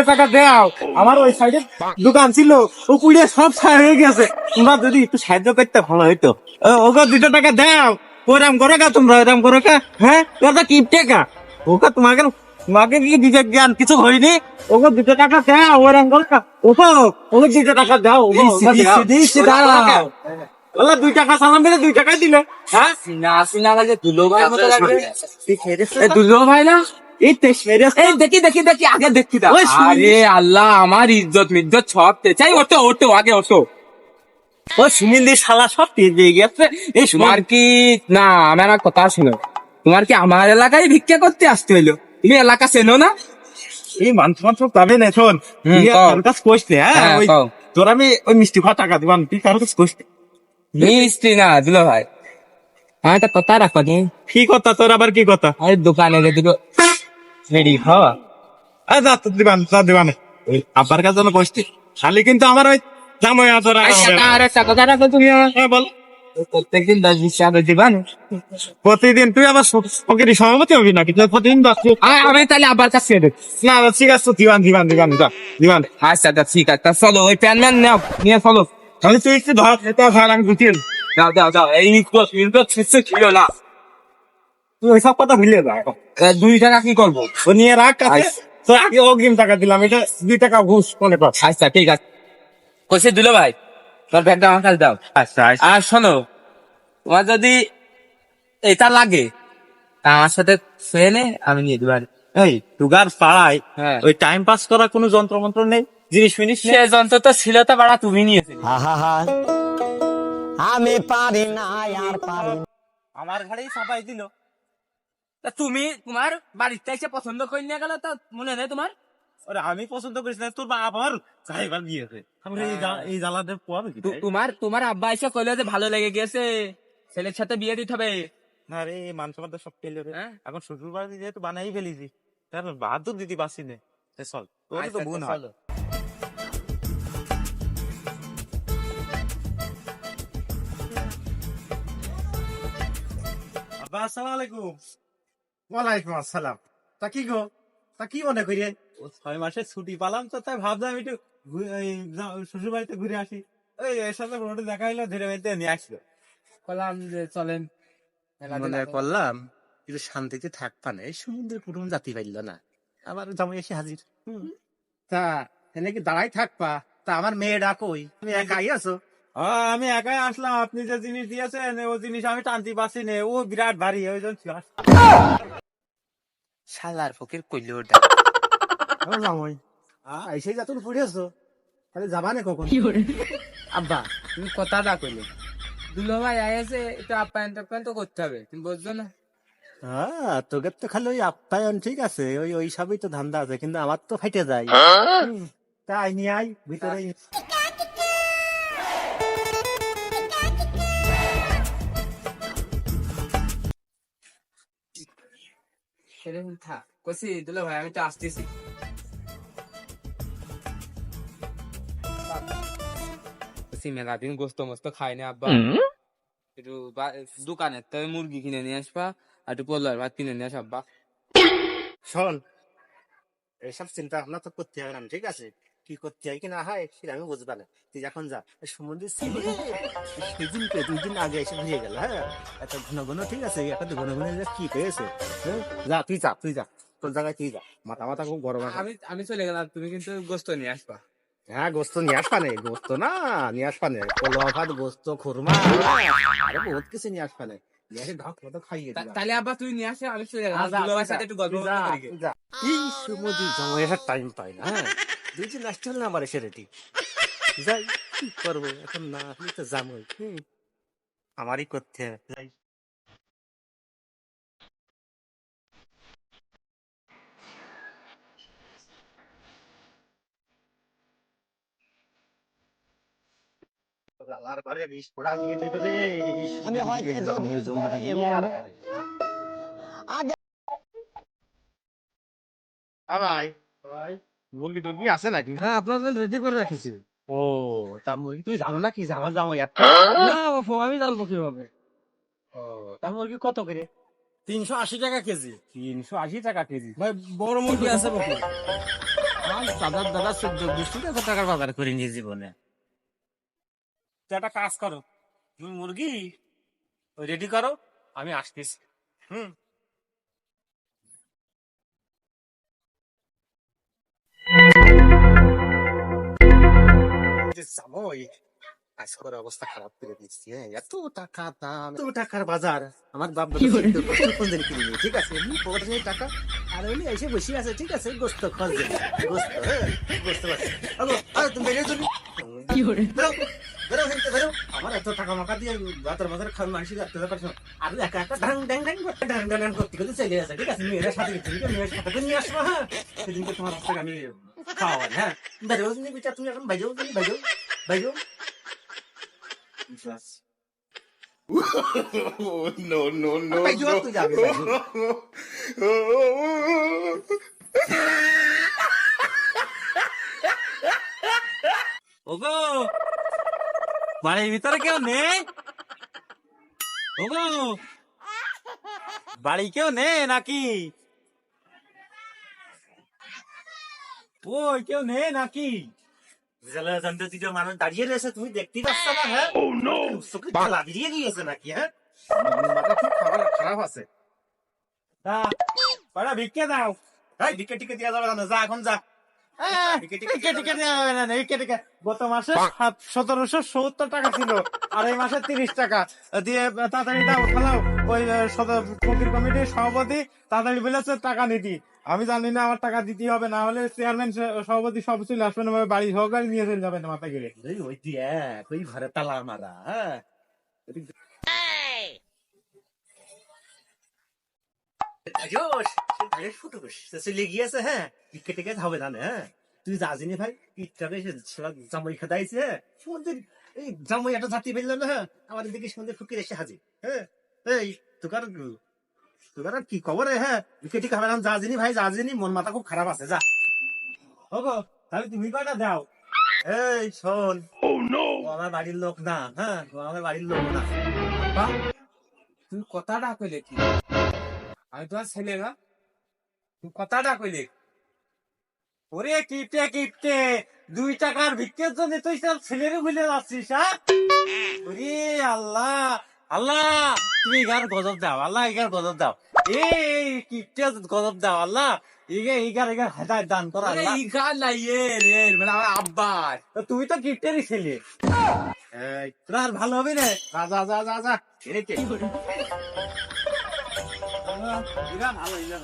টাকা দাও, আমার ওই সাইডে দোকান ছিল, ও পুড়িয়ে সব ছাই হয়ে গেছে। তোমরা যদি একটু সাহায্য করতে ভালো হইতো। ওকে 2 টাকা দাও। ওরাম করো কা তোমরা, ওরাম করো কা? হ্যাঁ, তোরা কি টেকা ওকে তোমাকে তোমাকে কি দিতে জ্ঞান কিছু হয়নি? ওকে 2 টাকা দাও, ওরাম করো কা? ওকে 2 টাকা দাও। দাও 2 টাকা সালাম দিলে 2 টাকা দিলে। হ্যাঁ, সিনা লাগে দুলো ভাই মতো লাগে। দুলো ভাই না, এই তেইশ মেরে এই দেখি দেখি দেখি আগে দেখি দা। ওই শুনি। আরে আল্লাহ, আমার ইজ্জত মিজ্জত সব চাই। ওটো ওটো আগে ওটো। ও সুনীল শালা সব দিয়ে গেছে। এই তোমার কি না, আমার আর কথা শুনো, তোমার কি আমার এলাকায় ভিক্ষা করতে আসতে হইলো? তুমি এলাকা চেনো না? এই মানুষ পাবে না শোন, কও। কারোর কাছে কইতে। হ্যাঁ, হ্যাঁ, ওই কও। তোর আমি ওই মিষ্টি খাওয়া টাকা দিবান, তুই কারোর কাছে কইতে। মিষ্টি না দুলো ভাই, আমার একটা কথা রাখো নি। কি কথা তোর, আবার কি কথা? আরে দোকানে যে দুটো রেডি খাওয়া যা তো দিবান, যা দিবান। ওই আব্বার কাছে যেন কইতে, খালি কিন্তু আমার ওই জামাই আদর আর একটা কথা রাখো তুমি আমার। বল। প্রত্যেকদিন 10-20 টাকা দিবা না? প্রতিদিন তুই আবার ফকিরি সভাপতি হবি নাকি? তুই প্রতিদিন 10। আমি তাহলে আবার কাছে দেখ। না ঠিক আছে, দিবান দিবান দিবান যা দিবান। আচ্ছা আচ্ছা, ঠিক আছে, তা চলো ওই প্যান ম্যান নাও, নিয়ে চলো। তাহলে তুই একটু ধর, এটা ধর, আমি গুটিয়ে দিই। দাও দাও দাও, এই ইজ্জত ছিল না। তুই ওইসব কথা ভুলে যা এখন। 2 টাকা কি করবো? ও নিয়ে রাখ কাছে। আচ্ছা। তোর আগে অগ্রিম টাকা দিলাম, এটা 2 টাকা ঘুষ মনে কর। আচ্ছা ঠিক আছে, কইছে দিল ভাই, তোর ব্যাগটা আমার কাছে দাও। আচ্ছা আর শোনো, তোমার যদি এটা লাগে তা আমার সাথে শুয়ে নে, আমি নিয়ে দিবার। এই তুগার পাড়ায় হ্যাঁ, ওই টাইম পাস করা কোনো যন্ত্র মন্ত্র নেই, জিনিস ফিনিস নেই। সে যন্ত্র তো ছিল, তো বাড়া তুমি নিয়েছিলে। আমি পারি না আর পারি না। আমার ঘাড়েই চাপাই দিল। তা তুমি তোমার বাড়িতে এসে পছন্দ করে নিয়ে গেল, তা মনে নেই তোমার? ওরে আমি পছন্দ করিস না, তোর আবার চাইবার গিয়েছে। আমরা এই জ্বালাতে পোয়াবে কি? তোমার তোমার আব্বা এসে কইলো যে ভালো লেগে গেছে, ছেলের সাথে বিয়ে দিতে হবে। না রে, মানুষ আমাদের সব পেলে রে। হ্যাঁ? এখন শ্বশুর বাড়ি যেহেতু বানাই ফেলিছি, তার বাহাদুর দিদি পাচ্ছি না। চল, তোর তো বোন হয়। চলো। আব্বা আসসালামু আলাইকুম। ওয়ালাইকুম আসসালাম। তা কি গো, তা কি মনে করি? ও 6 মাসের ছুটি পালাম, তো তাই ভাবলাম একটু শ্বশুর বাড়িতে ঘুরে আসি। ওই এর সাথে রোডে দেখা হইলো, ধীরে ধীরে নিয়ে আসলো। বললাম যে চলেন মেলা দিন মনে আগে। করলাম কিন্তু শান্তিতে থাকবা না, এই সমুদ্রের কুটুম জাতি পাইল না, আবার জামাই এসে হাজির। তা এনে কি দাঁড়াই থাকবা? তা আমার মেয়েটা কই? তুমি একাই আছো? আমি একাই আসলাম, আপনি যে জিনিস দিয়েছেন ও জিনিস আমি টানতে পারছি না, ও বিরাট ভারী, ওই জন্য শালার ফকির কইলো ওটা। জামাই এসে যতন পড়ে আছো, তাহলে যাবা না কখন? আব্বা তুমি কথাটা কইলে, দুলো ভাই আইছে, একটু আপ্যায়ন টাপ্যায়ন তো করতে হবে, তুমি বুঝছো না? হ্যাঁ, তোকে তো খালি ওই আপ্যায়ন ঠিক আছে, ওই সবই তো ধান্দা আছে, কিন্তু আমার তো ফাইটে যায়। তাই নিয়ে আই ভিতরে। সেরকম থাক, কইছি দুলো ভাই আমি তো আসতেছি। কইছি মেলা দিন গোস্ত মোস্ত খাই না আব্বা, একটু দোকানে তো মুরগি কিনে নিয়ে আসবা, আর একটু পোলার ভাত কিনে নিয়ে আস আব্বা। শোন, এইসব চিন্তা ভাবনা তো করতে হবে না, ঠিক আছে? কি করতে হয় কি না হয় সেটা আমি বুঝবা না। তুই এখন যা, সমুদ্রের ছেলে সেদিন 2 দিন আগে এসে ঘুরে গেল। হ্যাঁ, এত ঘন ঘন ঠিক আছে, এখন ঘন ঘন কি পেয়েছে? যা তুই যা, তুই যা, তোর জায়গায় তুই যা, মাথা মাথা খুব গরম আছে। আমি আমি চলে গেলাম, তুমি কিন্তু গোস্ত নিয়ে আসবা। হ্যাঁ, গোস্ত নিয়ে আসবা নে, গোস্ত না নিয়ে আসবা নে, পোলাও ভাত, গোস্ত, খুরমা, আরে বহুত কিছু নিয়ে আসবা নে, নিয়ে এসে ঢাক মতো খাইয়ে দিবা। তাহলে আব্বা তুই নিয়ে আসে, আমি চলে গেলাম, যা, দুলো ভাইয়ের যা, সাথে একটু গল্প তুই যা, করি গে। তুই যা। এই সমুদ্রে জমায় আসার টাইম পাই না। হ্যাঁ, 2 দিন আসতে হলে না আমার এসে রেডি যাই, কি করবো এখন, না আসলে তো জামই। আমারই করতে হবে, যাই। আমি ভাই, মুরগি টুরগি আছে নাকি? হ্যাঁ, আপনাদের রেডি করে রাখিছি। ও, তা মুরগি তুমি জানো নাকি যে আমার জামাই এত? না বাপু, আমি জানবো কিভাবে? ও, তা মুরগি কত করে? 380 টাকা কেজি। 380 টাকা কেজি? ভাই বড় মুরগি আছে বাপু। দাদার দাদা 14-20 টাকার বাজার করে নিয়ে জীবনে। তো একটা কাজ করো, তুমি মুরগি রেডি করো, আমি আসতেছি। হুম। যাবোই, আজকের অবস্থা খারাপ করে দিচ্ছি। হ্যাঁ, এত টাকা দাম, এত টাকার বাজার। আমার বাপ দাদা কোন দিন কিনে নিয়ে, ঠিক আছে, এমনি পকেটে নেই টাকা, আর উনি এসে বসে আছে, ঠিক আছে, গোস্ত খরচ গোস্ত, হ্যাঁ, গোস্ত পাচ্ছে। তুমি বেরিয়ে চলি, বেরো, বেরো, হেঁটে বেরো। আমার এত টাকা মাকা দিয়ে বাজার বাজারে খাওয়ার মানুষই রাখতে পারছো না। আর একা একা ঢাং ঢাং ঢাং করতে ঢাং ঢাং ঢাং করতে করতে চলে আসে, ঠিক আছে, মেয়েরা সাথে গেছে, মেয়ের সাথে নিয়ে আসবো। হ্যাঁ, সেদিনকে তোমার হাত থেকে আমি খাওয়াই। হ্যাঁ, বেরো তুমি, বিচার তুমি এখন বাইজো, তুমি বাইজো, বাইজো। No, no, no, বাইজো, no. তুই যাবি, বাইজো। ওগো, বাড়ির ভিতরে কেউ নেই? ওগো, বাড়ি কেউ নেই নাকি? ওই কেউ নেই নাকি? মানুষ দাঁড়িয়ে রয়েছে, তুমি দেখতেই পাচ্ছ না? হ্যাঁ, চোখে খেলা বেরিয়ে গিয়েছে নাকি? হ্যাঁ, মাথা খুব খারাপ আছে। কটা ভিক্ষে দাও। এই ভিক্ষে টিকে দেওয়া যাবে না, যা এখন যা। ভিক্ষে টিকে দেওয়া হবে না, ভিক্ষে টিকে। গত মাসে 1770 টাকা ছিল, আর এই মাসে 30 টাকা দিয়ে তাড়াতাড়ি দাও, খেলাও। ওই ফকির কমিটির সভাপতি তাড়াতাড়ি বলেছে টাকা নিতি। আমি জানি না আমার টাকা দিতে হবে, না হলে চেয়ারম্যান সভাপতি সব চলে আসবে না, বাড়ি সহকারে নিয়ে চলে যাবে না মাথা ঘিরে। ওই দেখ, ওই ঘরে তালা মারা। হ্যাঁ, চলে গিয়েছে। হ্যাঁ, ভিক্ষে টিকে হবে না। হ্যাঁ, তুই যা জিনি ভাই, ইটটাকে জামাই খেদাইছে। হ্যাঁ, সুন্দর এই জামাই একটা জাতি বেরল না। হ্যাঁ, আমাদের দিকে সুন্দর ফুকির এসে হাজির। হ্যাঁ, এই তোকার তোকার কি খবর? হ্যাঁ, ভিক্ষে টিকে হবে না, যা জিনি ভাই, যা জিনি, মন মাথা খুব খারাপ আছে, যা। ওগো, তাহলে তুমি কয়টা দাও। এই শোন, ও আমার বাড়ির লোক না। হ্যাঁ, ও আমার বাড়ির লোক না। আব্বা, তুই কথাটা কইলে কি? আমি তোমার ছেলে না, তুই কথাটা কইলে। ওরে কিপটে কিপটে, 2 টাকার ভিক্ষের জন্য তুই সব ছেলেরে ভুলে যাচ্ছিস। হ্যাঁ, ওরে আল্লাহ, আল্লাহ তুমি ইগার গজব দাও, আল্লাহ ইগার গজব দাও। এই কিপটে গজব দাও আল্লাহ, ইগার হেদায়েত দান কর আরে আল্লাহ। ইগা নাই মানে আমার আব্বার। তো তুই তো কিপটেরই ছেলে, এই তোর আর ভালো হবে না। যা যা যা যা যা, এই কে? ইগা ভালো, ইগা